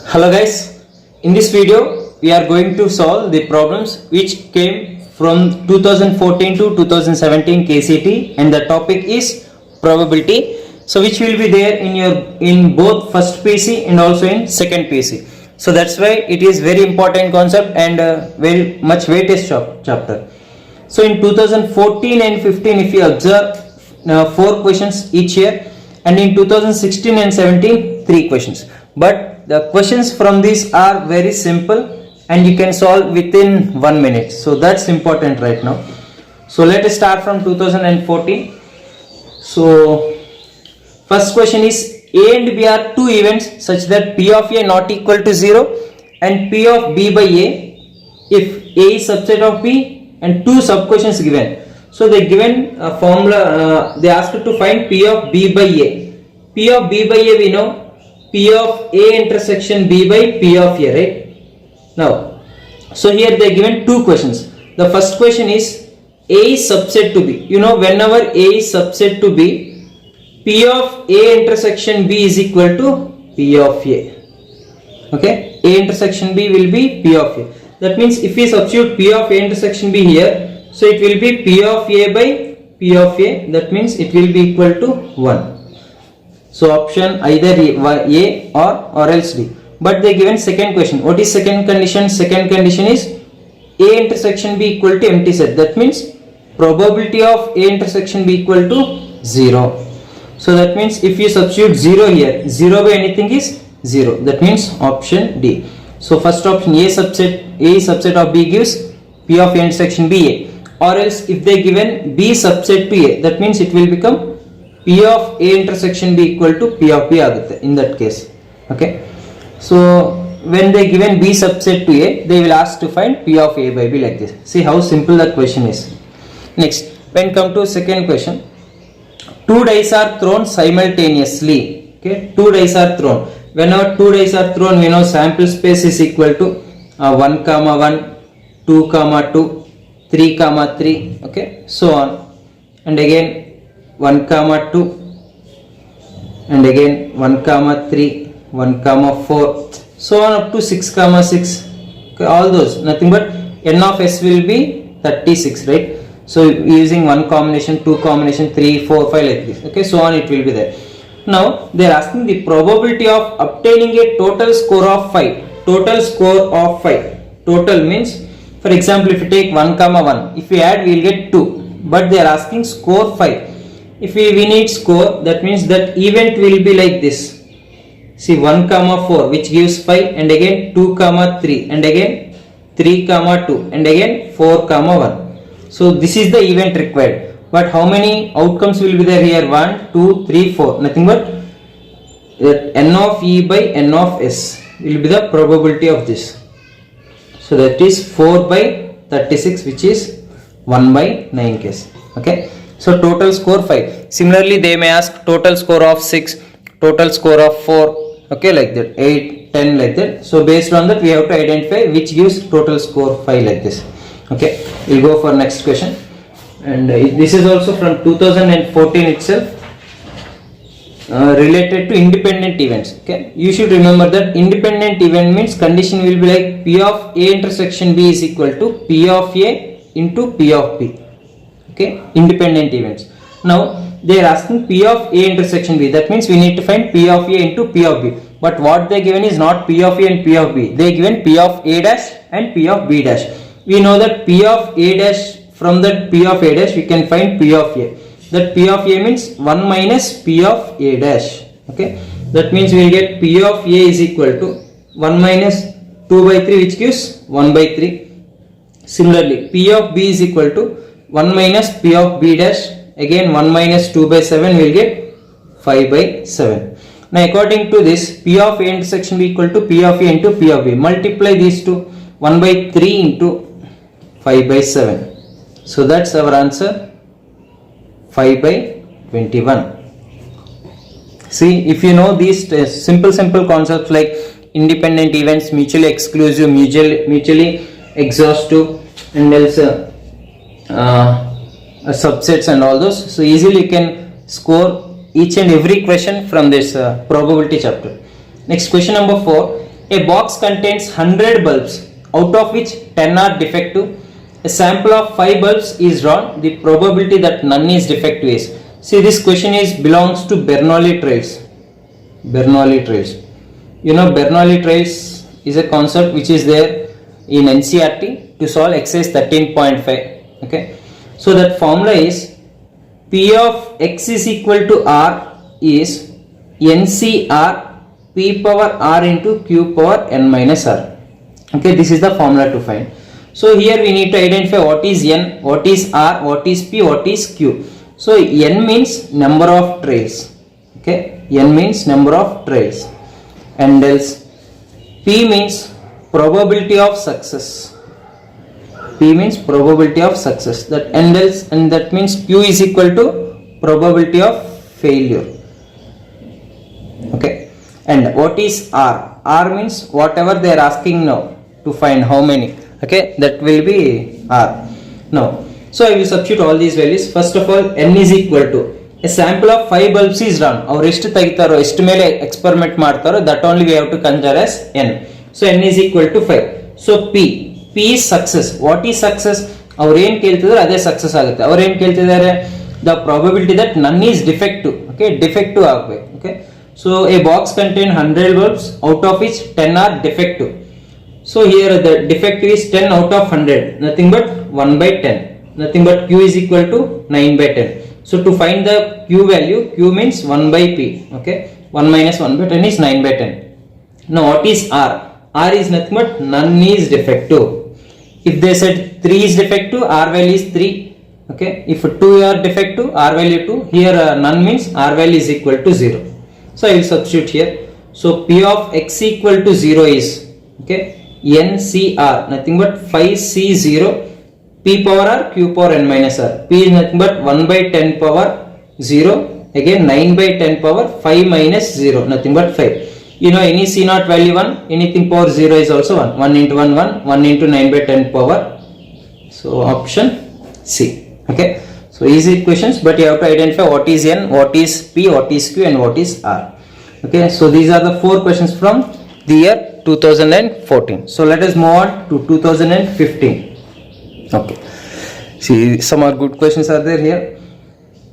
Hello guys, in this video we are going to solve the problems which came from 2014 to 2017 KCT and the topic is probability. So which will be there in both first PC and also in second PC. So that's why it is very important concept and very much weightage chapter. So in 2014 and 15 if you observe 4 questions each year, and in 2016 and 17 3 questions, but the questions from these are very simple and you can solve within 1 minute. So that's important right now. So let us start from 2014. So first question is, A and B are two events such that P of A not equal to 0 and P of B by A if A is subset of B, and two sub questions given. So they given a formula, they asked to find P of B by A. P of B by A we know, P of A intersection B by P of A, right? Now, so here they given two questions. The first question is, A is subset to B. You know, whenever A is subset to B, P of A intersection B is equal to P of A. Okay, A intersection B will be P of A. That means if we substitute P of A intersection B here, so it will be P of A by P of A. That means it will be equal to 1. So option either A or else D. But they given second question. What is second condition? Second condition is A intersection B equal to empty set. That means probability of A intersection B equal to 0. So that means if you substitute 0 here, 0 by anything is 0. That means option D. So first option, A is subset of B gives P of A intersection B A. Or else if they given B subset to A, that means it will become P of A intersection B equal to P of B agutte in that case. Okay. So when they given B subset to A, they will ask to find P of A by B like this. See how simple that question is. Next, when come to second question, two dice are thrown simultaneously. Okay, two dice are thrown. Whenever two dice are thrown, we know sample space is equal to 1, 1, 2, 2, 3, 3, okay, so on, and again 1, 2, and again 1, 3, 1, 4, so on up to 6, 6. Okay, all those, nothing but n of s will be 36, right? So using 1 combination, 2 combination, 3, 4, 5 like this. Okay, so on it will be there. Now they are asking the probability of obtaining a total score of 5. Total score of 5. Total means, for example, if you take 1, 1, if we add we will get 2, but they are asking score 5. If we need score, that means that event will be like this. See 1, 4 which gives 5, and again 2, 3, and again 3, 2, and again 4, 1. So this is the event required. But how many outcomes will be there here? 1, 2, 3, 4. Nothing but n of E by n of S will be the probability of this. So that is 4 by 36, which is 1 by 9 case. Okay. So total score 5. Similarly, they may ask total score of 6, total score of 4. Okay, like that. 8, 10 like that. So based on that, we have to identify which gives total score 5 like this. Okay. We'll go for next question. And this is also from 2014 itself. Related to independent events. Okay, you should remember that independent event means condition will be like P of A intersection B is equal to P of A into P of B. Okay, independent events. Now they are asking P of A intersection B. That means we need to find P of A into P of B. But what they given is not P of A and P of B. They given P of A dash and P of B dash. We know that P of A dash, from that P of A dash we can find P of A. That P of A means 1 minus P of A dash. Okay, that means we will get P of A is equal to 1 minus 2 by 3 which gives 1 by 3. Similarly, P of B is equal to 1 minus P of B dash, again 1 minus 2 by 7 we will get 5 by 7. Now according to this, P of A intersection B equal to P of A into P of B. Multiply these two, 1 by 3 into 5 by 7. So that's our answer, 5 by 21. See, if you know these simple concepts like independent events, mutually exclusive, mutually exhaustive, and also subsets and all those, so easily you can score each and every question from this probability chapter. Next, question number 4. A box contains 100 bulbs, out of which 10 are defective. A sample of 5 bulbs is drawn. The probability that none is defective is. See, this question is belongs to Bernoulli trials. Bernoulli trials. You know, Bernoulli trials is a concept which is there in NCERT to solve exercise 13.5. Okay. So that formula is P of x is equal to R is NCR P power R into Q power N minus R. Okay, this is the formula to find. So here we need to identify what is N, what is R, what is P, what is Q. So N means number of trails. Okay, N means number of trails. And else P means probability of success. P means probability of success. That and else, and that means Q is equal to probability of failure. Okay. And what is R? R means whatever they are asking now to find how many. Okay, that will be R. Now, so I will substitute all these values. First of all, N is equal to a sample of 5 bulbs is run. Our ಎಷ್ಟು ತೆಗಿತಾರೋ ಎಷ್ಟು ಮೇಲೆ experiment ಮಾಡ್ತಾರೋ that only we have to consider as N. So N is equal to 5. So P is success. What is success? ಅವ್ರು ಏನು ಕೇಳ್ತಿದ್ದಾರೆ ಅದೇ success ಆಗುತ್ತೆ. ಅವ್ರು ಏನು ಕೇಳ್ತಿದ್ದಾರೆ the probability that none is defective. Okay, defective ಆಗಬೇಕು. Okay, so a box contain 100 bulbs, out of which 10 are defective. So here the defective is 10 out of 100, nothing but 1 by 10, nothing but Q is equal to 9 by 10. So to find the Q value, Q means 1 by P. Okay, 1 minus 1 by 10 is 9 by 10. Now what is R? R is nothing but none is defective. If they said 3 is defective, R value is 3. Okay, if 2 are defective, R value 2. Here none means R value is equal to 0. So I will substitute here. So P of x equal to 0 is, okay, NCR, nothing but 5C0 P power R Q power N minus R. P is nothing but 1 by 10 power 0, again 9 by 10 power 5 minus 0, nothing but 5. You know, any C naught value 1, anything power 0 is also 1. 1 into 1, 1, 1 into 9 by 10 power. So option C. Okay, so easy questions, but you have to identify what is N, what is P, what is Q, and what is R. Okay, so these are the 4 questions from the year 2014. So let us move on to 2015. Okay, see, some are good questions are there here.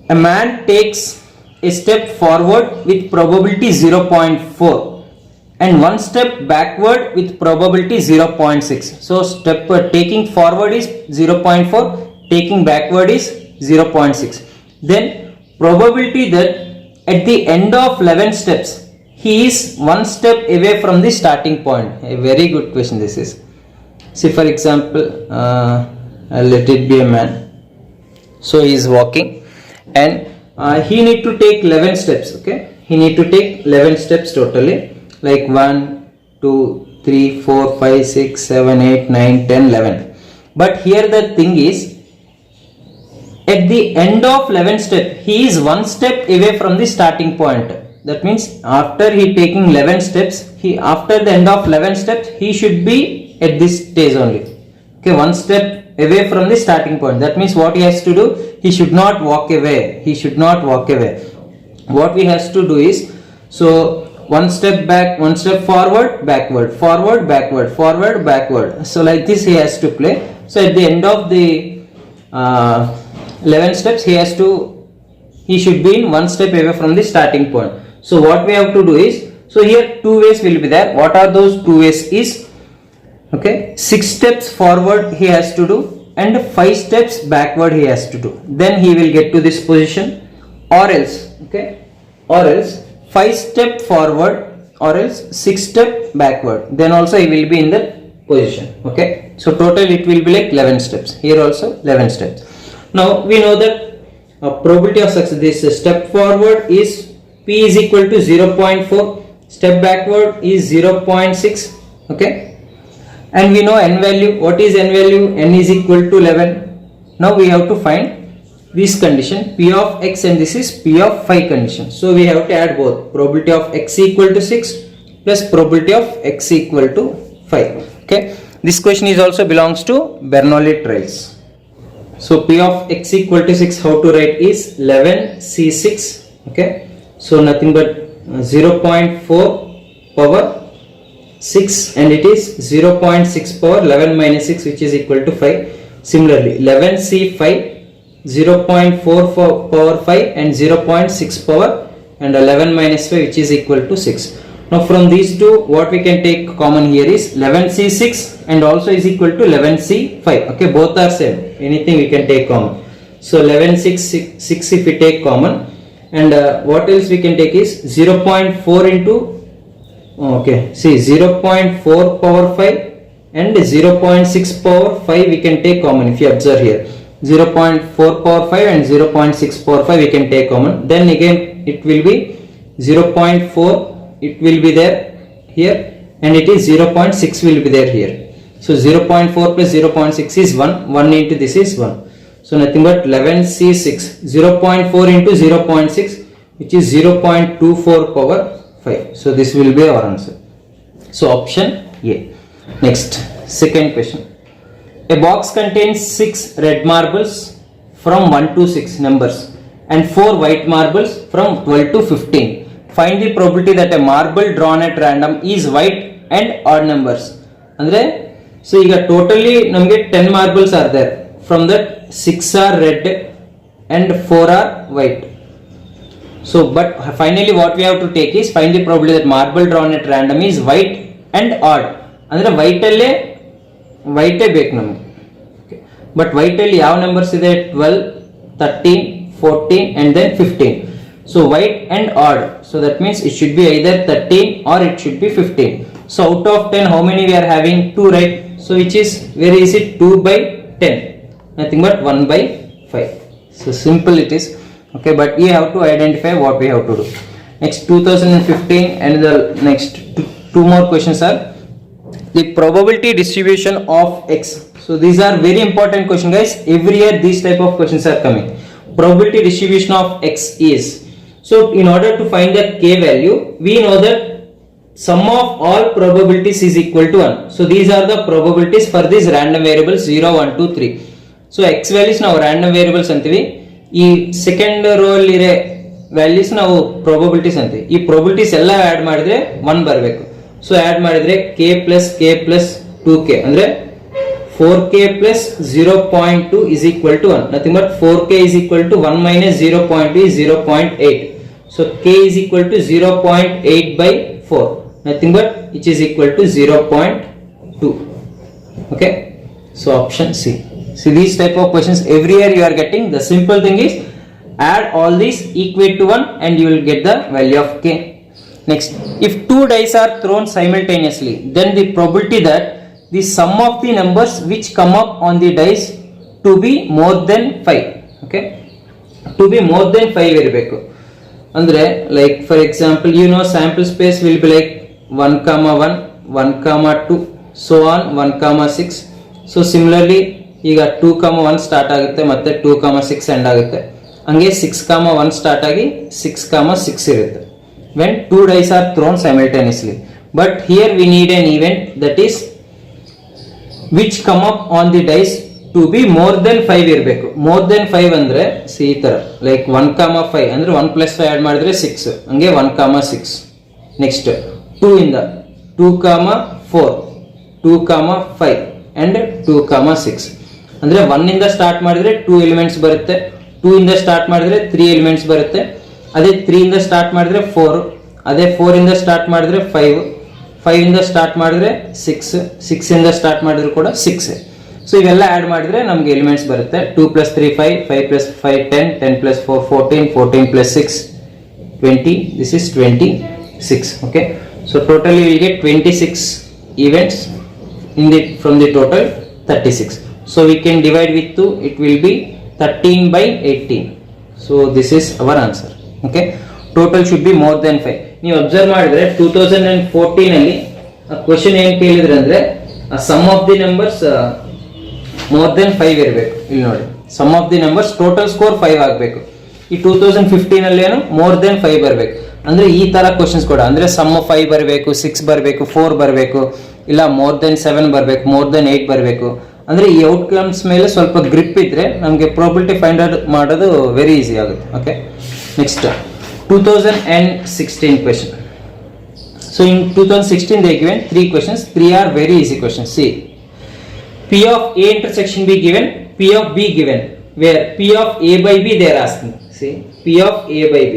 A man takes a step forward with probability 0.4 and 1 step backward with probability 0.6. So step taking forward is 0.4, taking backward is 0.6. Then probability that at the end of 11 steps he is 1 step away from the starting point. A very good question this is. See, for example, let it be a man. So he is walking and he need to take 11 steps. Okay, he need to take 11 steps totally, like 1, 2, 3, 4, 5, 6, 7, 8, 9, 10, 11. But here the thing is, at the end of 11 step he is 1 step away from the starting point. That means after he taking 11 steps, he after the end of 11 steps he should be at this stage only. Okay, 1 step away from the starting point. That means what he has to do, he should not walk away. He should not walk away. What we has to do is, so 1 step back, 1 step forward, backward, forward, backward, forward, backward. So like this he has to play. So at the end of the 11 steps he should be in 1 step away from the starting point. So what we have to do is, so here 2 ways will be there. What are those 2 ways is, okay, 6 steps forward he has to do and 5 steps backward he has to do. Then he will get to this position, or else, okay, or else 5 step forward or else 6 step backward. Then also he will be in that position. Okay, so total it will be like 11 steps. Here also 11 steps. Now we know that probability of success, this step forward is P is equal to 0.4, step backward is 0.6. Okay, and we know N value. What is N value? N is equal to 11. Now we have to find this condition P of x, and this is P of 5 condition. So we have to add both probability of x equal to 6 plus probability of x equal to 5. Okay, this question is also belongs to Bernoulli trials. So P of x equal to 6, how to write is 11C6. Okay, so nothing but 0.4 power 6 and it is 0.6 power 11 minus 6 which is equal to 5. Similarly 11C 5, 0.4 power 5 and 0.6 power and 11 minus 5 which is equal to 6. Now from these two what we can take common here is 11C 6 and also is equal to 11C 5. Okay, both are same, anything we can take common. So 11C 6 if we take common, and what else we can take is 0.4 into okay, see 0.4 power 5 and 0.6 power 5 we can take common. If you observe here 0.4 power 5 and 0.6 power 5 we can take common, then again it will be 0.4, it will be there here, and it is 0.6 will be there here. So 0.4 plus 0.6 is 1, 1 into this is 1. So nothing but 11C6, 0.4 into 0.6 which is 0.24 power 5. So this will be our answer. So option A. Next, second question. A box contains 6 red marbles from 1 to 6 numbers and 4 white marbles from 12 to 15. Find the probability that a marble drawn at random is white and odd numbers. Andre, so ಈಗ totally ನಮಗೆ 10 marbles are there. From that 6 are red and 4 are white. So but finally what we have to take is find the probability that marble drawn at random is white and odd. ಅಂದ್ರೆ white ಅಲ್ಲೇ white ಬೇಕು ನಮಗೆ. But white ಅಲ್ಲಿ ಯಾವ numbers ಇದೆ 12, 13, 14 and then 15. So white and odd. So that means it should be either 13 or it should be 15. So out of 10 how many we are having? 2, right? So which is very easy, 2 by 10. Nothing but 1 by 5. So simple it is. Okay, but we have to identify what we have to do. Next 2015 and the next two more questions are the probability distribution of x. So these are very important questions guys. Every year these type of questions are coming. Probability distribution of x is. So in order to find the k value, we know that sum of all probabilities is equal to 1. So these are the probabilities for these random variables 0, 1, 2, 3. So x values ನಾವು random variables ಅಂತೀವಿ. ಈ second row ಅಲ್ಲಿ ಇರೋ values ನಾವು probabilities ಅಂತೀವಿ. ಈ probabilities ಎಲ್ಲ add ಮಾಡಿದ್ರೆ 1 ಬರಬೇಕು. ಸೊ ಆಡ್ ಮಾಡಿದ್ರೆ k plus 2k ಅಂದ್ರೆ 4k plus 0.2 is equal to 1. Nothing but 4k is equal to 1 minus 0.2 is 0.8. So k is equal to 0.8 by 4. Nothing but which is equal to 0.2. Okay. So option C. See these type of questions every year you are getting. The simple thing is add all these, equate to 1 and you will get the value of k. Next, if 2 dice are thrown simultaneously, then the probability that the sum of the numbers which come up on the dice to be more than 5. Okay, to be more than 5 ಇರಬೇಕು. ಅಂದ್ರೆ like for example you know sample space will be like 1, 1, 1, 2 so on 1, 6. So similarly ಈಗ 2, 1 start ಆಗುತ್ತೆ ಮತ್ತೆ 2, 6 end ಆಗುತ್ತೆ. ಹಂಗೆ 6, 1 start ಆಗಿ 6, 6 ಇರುತ್ತೆ when 2 dice are thrown simultaneously. But here we need an event that is which come up on the dice to be more than 5 ಇರಬೇಕು. more than 5 ಅಂದ್ರೆ C ಈ ತರ like 1, 5 ಅಂದ್ರೆ 1 plus 5 ಆಡ್ ಮಾಡಿದ್ರೆ 6 ಹಂಗೆ 1, 6. ನೆಕ್ಸ್ಟ್ 2 ಇಂದ 2, 4 2, 5 and 2, 6 ಅಂದ್ರೆ 1 ಇಂದ ಸ್ಟಾರ್ಟ್ ಮಾಡಿದ್ರೆ 2 ಎಲಿಮೆಂಟ್ಸ್ ಬರುತ್ತೆ, 2 ಇಂದ ಸ್ಟಾರ್ಟ್ ಮಾಡಿದ್ರೆ 3 ಎಲಿಮೆಂಟ್ಸ್ ಬರುತ್ತೆ, ಅದೇ 3 ಇಂದ ಸ್ಟಾರ್ಟ್ ಮಾಡಿದ್ರೆ 4, ಅದೇ 4 ಇಂದ ಸ್ಟಾರ್ಟ್ ಮಾಡಿದ್ರೆ 5, 5 ಇಂದ ಸ್ಟಾರ್ಟ್ ಮಾಡಿದ್ರೆ 6, 6 ಇಂದ ಸ್ಟಾರ್ಟ್ ಮಾಡಿದ್ರು ಕೂಡ 6. ಸೊ ಇವೆಲ್ಲ ಆಡ್ ಮಾಡಿದ್ರೆ ನಮಗೆ ಎಲಿಮೆಂಟ್ಸ್ ಬರುತ್ತೆ 2 plus 3 5, 5 plus 5 10, 10 plus 4 14, 14 plus 6 20. This is 26. Okay, so totally we will get 26 events in the from the total 36. So we can divide with 2, it will be 13 by 18. So this is our answer. Okay, total should be more than 5. ನೀವು observe ಮಾಡಿದ್ರೆ 2014 ಅಲ್ಲಿ question ಏನ್ ಕೇಳಿದ್ರೆ ಅಂದ್ರೆ sum of the numbers more than 5 ಇರಬೇಕು. ಇಲ್ಲಿ ನೋಡಿ sum of the numbers total score 5 ಆಗಬೇಕು. ಈ 2015 ಅಲ್ಲಿ ಏನು ಮೋರ್ ದೆನ್ 5 ಬರಬೇಕು. ಅಂದ್ರೆ ಈ ತರ ಕ್ವೆಶ್ಚನ್ಸ್ ಕೂಡ ಅಂದ್ರೆ ಸಮ್ 5 ಬರಬೇಕು, 6 ಬರಬೇಕು, 4 ಬರಬೇಕು, ಇಲ್ಲ ಮೋರ್ ದೆನ್ 7 ಬರಬೇಕು, ಮೋರ್ ದೆನ್ 8 ಬರಬೇಕು. ಅಂದ್ರೆ ಈ ಔಟ್ಕಮ್ಸ್ ಮೇಲೆ ಸ್ವಲ್ಪ ಗ್ರಿಪ್ ಇದ್ರೆ ನಮಗೆ ಪ್ರಾಬಬಿಲಿಟಿ ಫೈಂಡ್ ಔಟ್ ಮಾಡೋದು ವೆರಿ ಈಸಿ ಆಗುತ್ತೆ. Okay, next 2016 question. So in 2016 they given 3 questions. 3 are very easy questions. See, P of A intersection B given, P of B given, where P of A by B they are asking. See, P of A by B.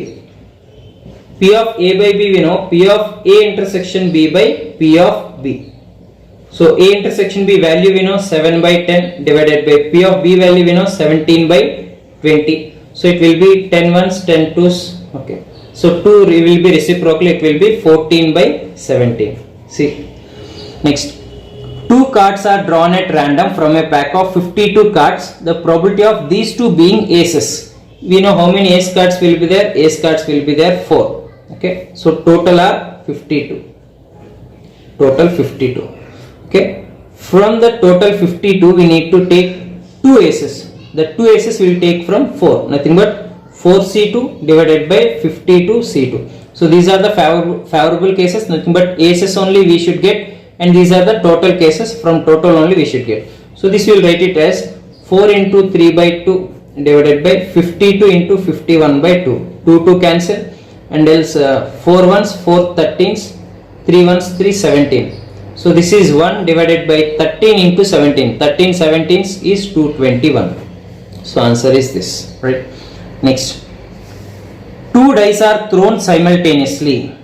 P of A by B we know, P of A intersection B by P of B. So A intersection B value we know 7 by 10 divided by P of B value we know 17 by 20. So it will be 10 ones, 10 twos. Okay. So 2 will be reciprocal, it will be 14 by 17. See. Next. 2 cards are drawn at random from a pack of 52 cards. The probability of these two being aces. We know how many ace cards will be there. Ace cards will be there 4. Okay. So total are 52. Total 52. Okay. From the total 52 we need to take 2 aces. The 2 aces will take from 4. Nothing but 4C2 divided by 52C2. So these are the favorable cases. Nothing but aces only we should get. And these are the total cases. From total only we should get. So this will write it as 4 into 3 by 2 divided by 52 into 51 by 2. 2 cancel. And else 4 ones, 4 13s, 3 ones, 3 17. So this is 1 divided by 13 into 17. 13 17s is 221. So answer is this, right? Next. 2 dice are thrown simultaneously.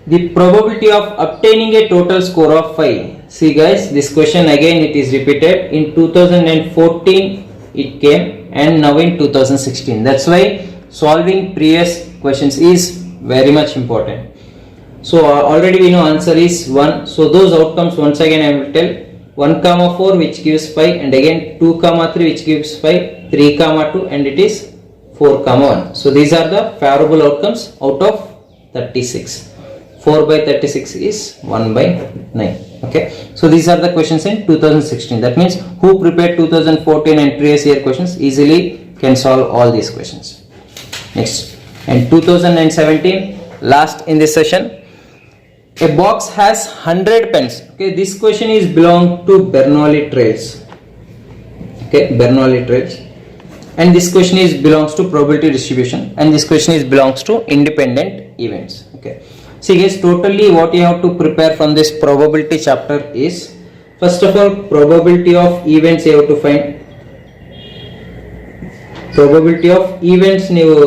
The probability of obtaining a total score of 5. See guys, this question again it is repeated. In 2014 it came and now in 2016. That's why solving previous questions is very much important. So already we know answer is 1. So those outcomes once again I will tell. 1, 4 which gives 5 and again 2, 3 which gives 5, 3, 2 and it is 4, 1. So these are the favorable outcomes out of 36. 4 by 36 is 1 by 9. Okay. So these are the questions in 2016. That means who prepared 2014 and previous year questions easily can solve all these questions. Next. And 2017 last in this session. A box has 100 pens. Okay, this question is belong to Bernoulli trials. Okay, Bernoulli trials. And this question is belongs to probability distribution. And this question is belongs to independent events. Okay. See guys, totally what you have to prepare from this probability chapter is, first of all, probability of events you have to find. Probability of events ನೀವು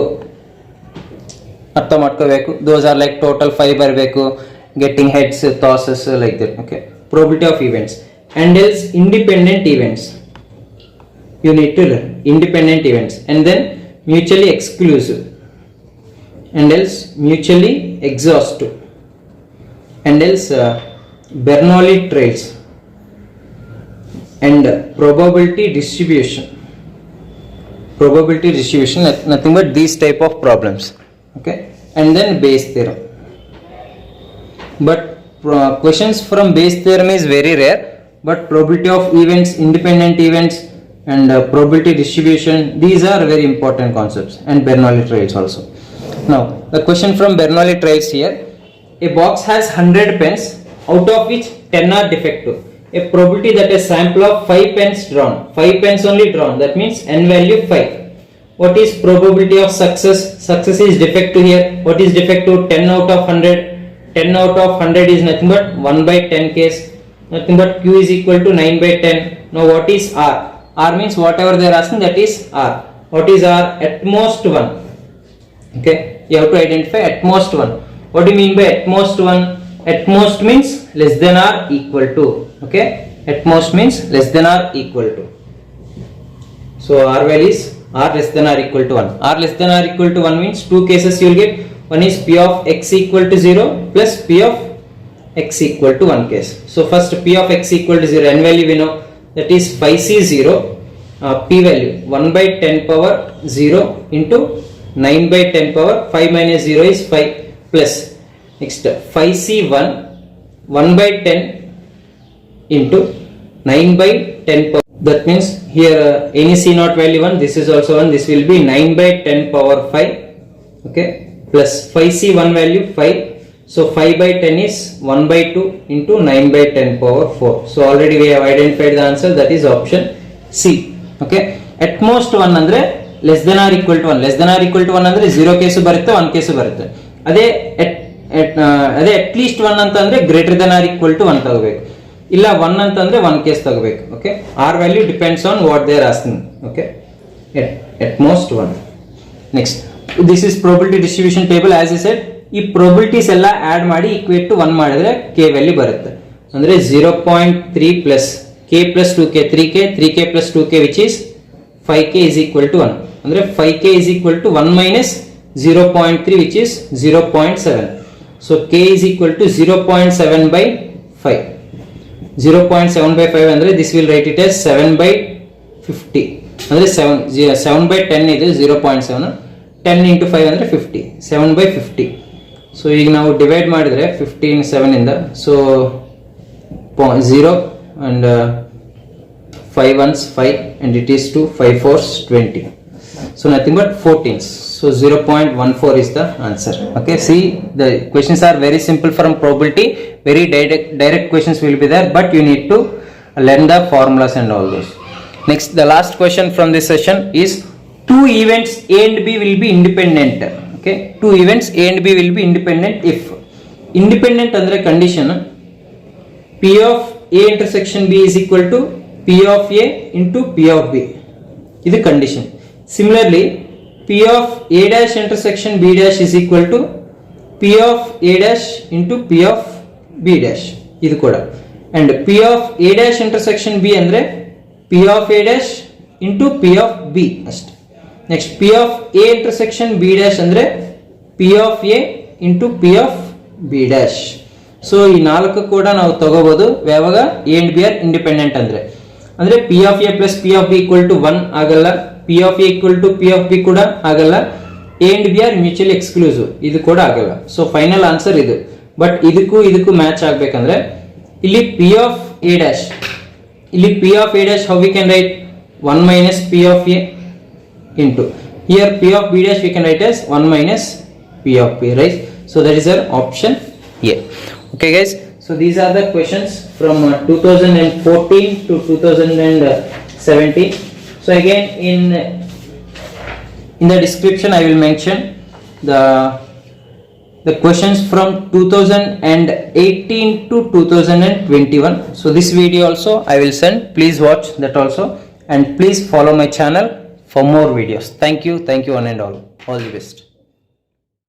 ಅರ್ಥ ಮಾಡ್ಕೋಬೇಕು. Those are like total 5 ಬರಬೇಕು. Getting heads, tosses like that. Okay. Probability of events. And else independent events. You need to learn independent events. And then mutually exclusive. And else mutually exhaustive. And else Bernoulli trials. And probability distribution. Probability distribution, nothing but these type of problems. Okay. And then Bayes theorem. But questions from Bayes theorem is very rare, but probability of events, independent events and probability distribution, these are very important concepts, and Bernoulli trials also. Now the question from Bernoulli trials here, a box has 100 pens out of which 10 are defective. A probability that a sample of 5 pens drawn, 5 pens only drawn, that means n value 5. What is probability of success? Success is defective here. What is defective? 10 out of 100. 10 out of 100 is nothing but 1 by 10 case. Nothing but Q is equal to 9 by 10. Now what is R? R means whatever they are asking, that is R. What is R? At most 1. Okay. You have to identify at most 1. What do you mean by at most 1? At most means less than or equal to. Okay. At most means less than or equal to. So R value is R less than or equal to 1. R less than or equal to 1 means 2 cases you will get. One is P of x equal to 0 plus P of x equal to 1 case. So first P of x equal to 0, n value we know, that is 5C0, P value 1 by 10 power 0 into 9 by 10 power 5 minus 0 is 5 plus next 5C1 1 by 10 into 9 by 10 power. That means here any C0 value 1, this is also 1, this will be 9 by 10 power 5. Okay. Plus 5C1 value 5. So 5 by 10 is 1 by 2 into 9 by 10 power 4. So already we have identified the answer, that is option C. Okay. At most 1 andre less than or equal to 1. Less than or equal to 1 andre 0 case barutte, 1 case barutte. Ade ಅದೇ at least 1 ಅಂತಂದ್ರೆ greater than or equal to 1 ತಗೋಬೇಕು, ಇಲ್ಲ 1 ಅಂತಂದ್ರೆ 1 case ತಗೋಬೇಕು. Okay, r value depends on what they are asking. Okay, at most 1. Next, this is probability distribution table. As I said, ಈ probabilities ಎಲ್ಲ add ಮಾಡಿ equate to 1 ಮಾಡಿದ್ರೆ k value ಬರುತ್ತೆ. ಅಂದ್ರೆ 0.3 plus k plus 2k 3k plus 2k which is 5k is equal to 1. ಅಂದ್ರೆ 5k is equal to 1 minus 0.3 which is 0.7. So k is equal to 0.7 by 5. 0.7 by 5 ಅಂದ್ರೆ this will write it as 7 by 50. ಅಂದ್ರೆ 7 by 10 ಇದೆ 0.7. 10 into 5 ಅಂದ್ರೆ 50. 7 by 50. So ಈಗ ನಾವು divide ಮಾಡಿದ್ರೆ 15 7 ಇಂದ, so 0 and 5 ones 5 and it is 2, 5 fours 20. So nothing but 14s. So 0.14 is the answer. Okay, see, the questions are very simple from probability. Very direct questions will be there, but you need to learn the formulas and all those. Next, the last question from this session is, two events A and B will be independent. Okay, two events A and B will be independent if independent andre condition P of A intersection B is equal to P of A into P of B. This is condition. Similarly, P of A dash intersection B dash is equal to P of A dash into P of B dash. This is and P of A dash intersection B andre P of A dash into P of B. Next, P of A intersection B dash andre P of A into P of B dash. So ಈ ನಾಲ್ಕು ಕೂಡ ನಾವು ತಗೋಬಹುದು ಯಾವಾಗ A and B are independent ಅಂದ್ರೆ P of A plus P of B equal to 1 ಆಗಲ್ಲ, P of A equal to P of B ಕೂಡ ಆಗಲ್ಲ, A and B are mutually exclusive ಇದು ಕೂಡ ಆಗಲ್ಲ. ಸೊ ಫೈನಲ್ ಆನ್ಸರ್ ಇದು. But ಇದಕ್ಕೂ match ಆಗ್ಬೇಕಂದ್ರೆ ಇಲ್ಲಿ P of A dash, ಇಲ್ಲಿ P of A dash how we can write 1 minus P of A into here P of B dash we can write as 1 minus P of B, right? So that is our option A. Okay guys, so these are the questions from 2014 to 2017. So again in the description I will mention the questions from 2018 to 2021. So this video also I will send, please watch that also, and please follow my channel for more videos. Thank you one and all the best.